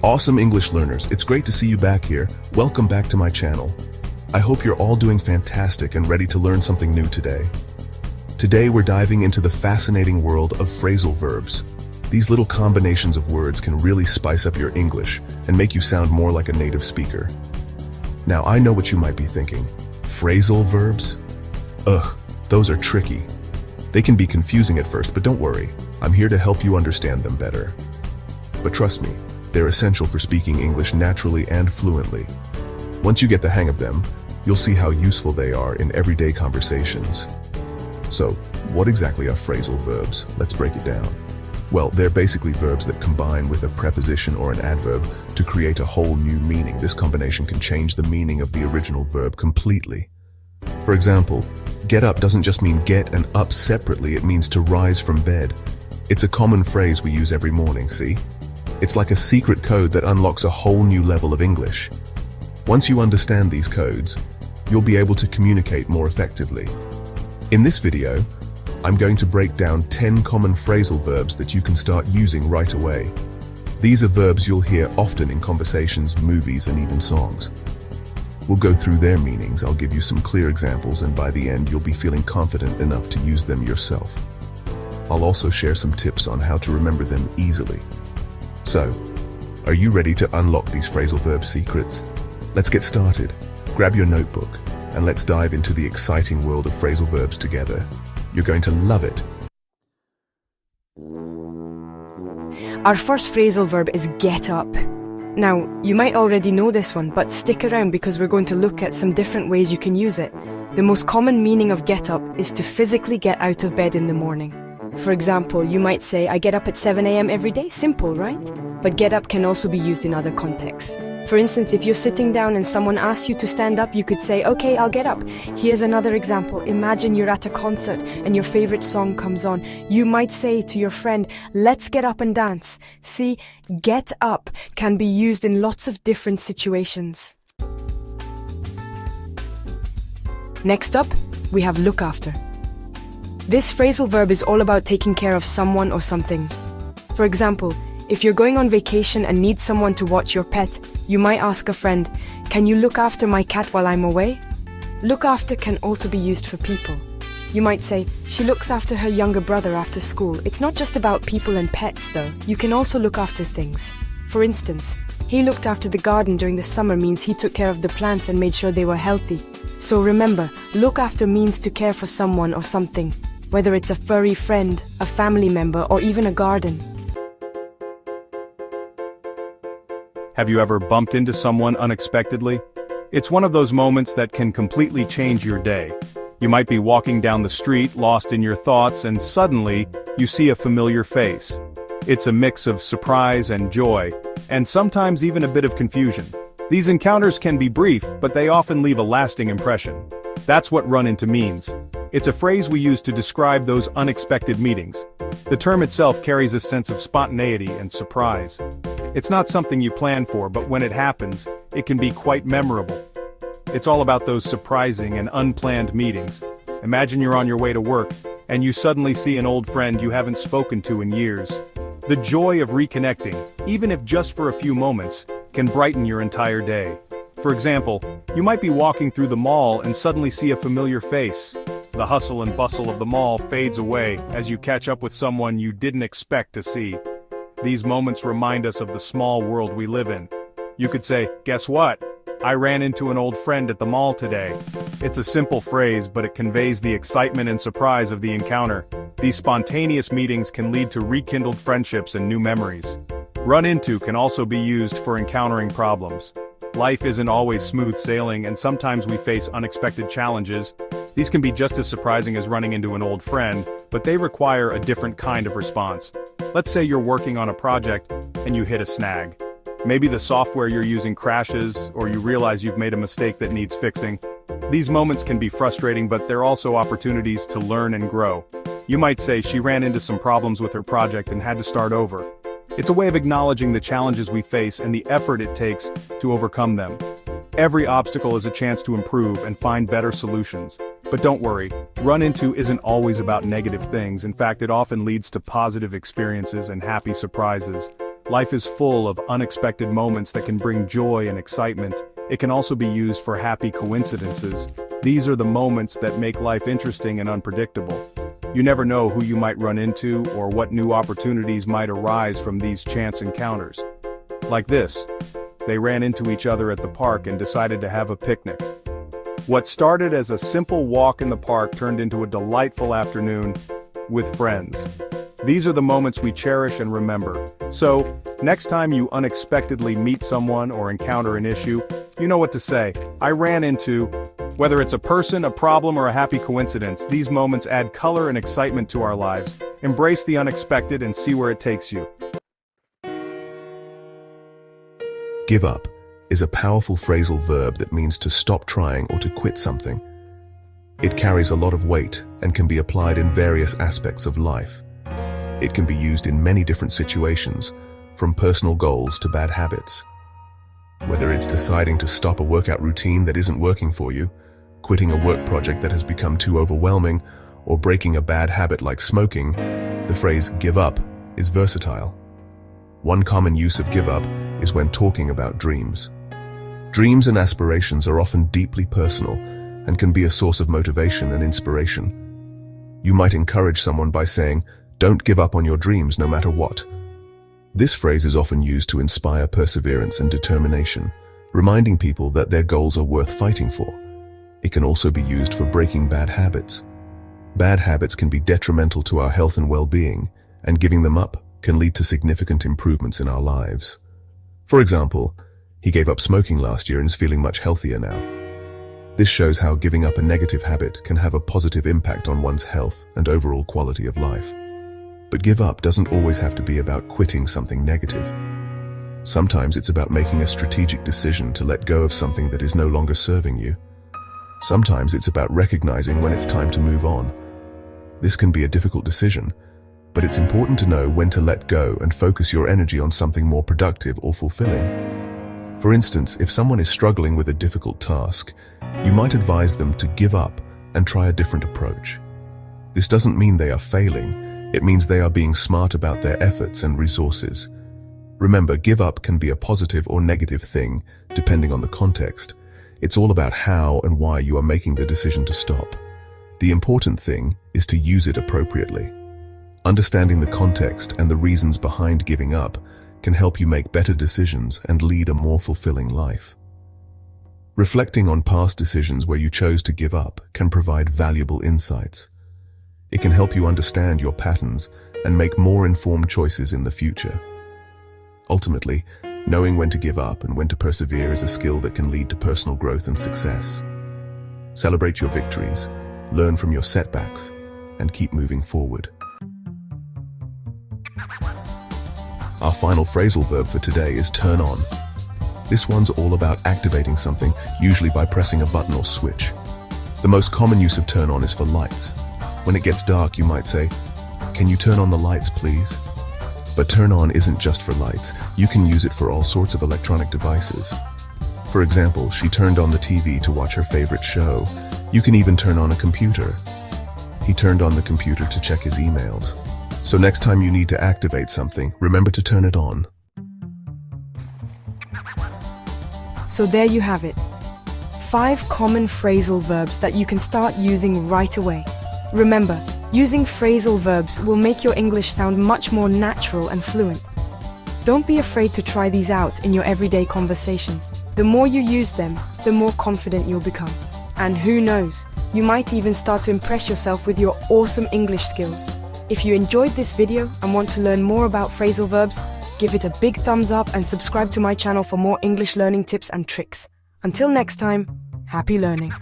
Awesome English learners, it's great to see you back here. Welcome back to my channel. I hope you're all doing fantastic and ready to learn something new today. Today we're diving into the fascinating world of phrasal verbs. These little combinations of words can really spice up your English and make you sound more like a native speaker. Now I know what you might be thinking. Phrasal verbs? Ugh, those are tricky. They can be confusing at first, but don't worry. I'm here to help you understand them better. But trust me, they're essential for speaking English naturally and fluently. Once you get the hang of them, you'll see how useful they are in everyday conversations. So, what exactly are phrasal verbs? Let's break it down. Well, they're basically verbs that combine with a preposition or an adverb to create a whole new meaning. This combination can change the meaning of the original verb completely. For example, get up doesn't just mean get and up separately, it means to rise from bed. It's a common phrase we use every morning, see? It's like a secret code that unlocks a whole new level of English. Once you understand these codes, you'll be able to communicate more effectively. In this video, I'm going to break down 10 common phrasal verbs that you can start using right away. These are verbs you'll hear often in conversations, movies, and even songs. We'll go through their meanings, I'll give you some clear examples, and by the end you'll be feeling confident enough to use them yourself. I'll also share some tips on how to remember them easily. So, are you ready to unlock these phrasal verb secrets? Let's get started. Grab your notebook, and let's dive into the exciting world of phrasal verbs together. You're going to love it. Our first phrasal verb is get up. Now, you might already know this one, but stick around because we're going to look at some different ways you can use it. The most common meaning of get up is to physically get out of bed in the morning. For example, you might say, I get up at 7 a.m. every day. Simple, right? But get up can also be used in other contexts. For instance, if you're sitting down and someone asks you to stand up, you could say, okay, I'll get up. Here's another example. Imagine you're at a concert and your favorite song comes on. You might say to your friend, let's get up and dance. See, get up can be used in lots of different situations. Next up, we have look after. This phrasal verb is all about taking care of someone or something. For example, if you're going on vacation and need someone to watch your pet, you might ask a friend, can you look after my cat while I'm away? Look after can also be used for people. You might say, she looks after her younger brother after school. It's not just about people and pets though. You can also look after things. For instance, he looked after the garden during the summer means he took care of the plants and made sure they were healthy. So remember, look after means to care for someone or something, whether it's a furry friend, a family member, or even a garden. Have you ever bumped into someone unexpectedly? It's one of those moments that can completely change your day. You might be walking down the street, lost in your thoughts, and suddenly, you see a familiar face. It's a mix of surprise and joy, and sometimes even a bit of confusion. These encounters can be brief, but they often leave a lasting impression. That's what run into means. It's a phrase we use to describe those unexpected meetings. The term itself carries a sense of spontaneity and surprise. It's not something you plan for, but when it happens, it can be quite memorable. It's all about those surprising and unplanned meetings. Imagine you're on your way to work, and you suddenly see an old friend you haven't spoken to in years. The joy of reconnecting, even if just for a few moments, can brighten your entire day. For example, you might be walking through the mall and suddenly see a familiar face. The hustle and bustle of the mall fades away as you catch up with someone you didn't expect to see. These moments remind us of the small world we live in. You could say, guess what? I ran into an old friend at the mall today. It's a simple phrase, but it conveys the excitement and surprise of the encounter. These spontaneous meetings can lead to rekindled friendships and new memories. Run into can also be used for encountering problems. Life isn't always smooth sailing, and sometimes we face unexpected challenges. These can be just as surprising as running into an old friend, but they require a different kind of response. Let's say you're working on a project and you hit a snag. Maybe the software you're using crashes, or you realize you've made a mistake that needs fixing. These moments can be frustrating, but they're also opportunities to learn and grow. You might say she ran into some problems with her project and had to start over. It's a way of acknowledging the challenges we face and the effort it takes to overcome them. Every obstacle is a chance to improve and find better solutions. But don't worry, run into isn't always about negative things. In fact, it often leads to positive experiences and happy surprises. Life is full of unexpected moments that can bring joy and excitement. It can also be used for happy coincidences. These are the moments that make life interesting and unpredictable. You never know who you might run into or what new opportunities might arise from these chance encounters. Like this. They ran into each other at the park and decided to have a picnic. What started as a simple walk in the park turned into a delightful afternoon with friends. These are the moments we cherish and remember. So, next time you unexpectedly meet someone or encounter an issue, you know what to say. I ran into. Whether it's a person, a problem, or a happy coincidence, these moments add color and excitement to our lives. Embrace the unexpected and see where it takes you. Give up is a powerful phrasal verb that means to stop trying or to quit something. It carries a lot of weight and can be applied in various aspects of life. It can be used in many different situations, from personal goals to bad habits. Whether it's deciding to stop a workout routine that isn't working for you, quitting a work project that has become too overwhelming, or breaking a bad habit like smoking, the phrase give up is versatile. One common use of give up is when talking about dreams. Dreams and aspirations are often deeply personal and can be a source of motivation and inspiration. You might encourage someone by saying, "Don't give up on your dreams no matter what." This phrase is often used to inspire perseverance and determination, reminding people that their goals are worth fighting for. It can also be used for breaking bad habits. Bad habits can be detrimental to our health and well-being, and giving them up can lead to significant improvements in our lives. For example, he gave up smoking last year and is feeling much healthier now. This shows how giving up a negative habit can have a positive impact on one's health and overall quality of life. But give up doesn't always have to be about quitting something negative. Sometimes it's about making a strategic decision to let go of something that is no longer serving you. Sometimes it's about recognizing when it's time to move on. This can be a difficult decision, but it's important to know when to let go and focus your energy on something more productive or fulfilling. For instance, if someone is struggling with a difficult task, you might advise them to give up and try a different approach. This doesn't mean they are failing. It means they are being smart about their efforts and resources. Remember, give up can be a positive or negative thing, depending on the context. It's all about how and why you are making the decision to stop. The important thing is to use it appropriately. Understanding the context and the reasons behind giving up can help you make better decisions and lead a more fulfilling life. Reflecting on past decisions where you chose to give up can provide valuable insights. It can help you understand your patterns and make more informed choices in the future. Ultimately, knowing when to give up and when to persevere is a skill that can lead to personal growth and success. Celebrate your victories, learn from your setbacks, and keep moving forward. Our final phrasal verb for today is turn on. This one's all about activating something, usually by pressing a button or switch. The most common use of turn on is for lights. When it gets dark, you might say, "Can you turn on the lights, please?" But turn on isn't just for lights. You can use it for all sorts of electronic devices. For example, she turned on the TV to watch her favorite show. You can even turn on a computer. He turned on the computer to check his emails. So next time you need to activate something, remember to turn it on. So there you have it. 5 common phrasal verbs that you can start using right away. Remember, using phrasal verbs will make your English sound much more natural and fluent. Don't be afraid to try these out in your everyday conversations. The more you use them, the more confident you'll become. And who knows, you might even start to impress yourself with your awesome English skills. If you enjoyed this video and want to learn more about phrasal verbs, give it a big thumbs up and subscribe to my channel for more English learning tips and tricks. Until next time, happy learning.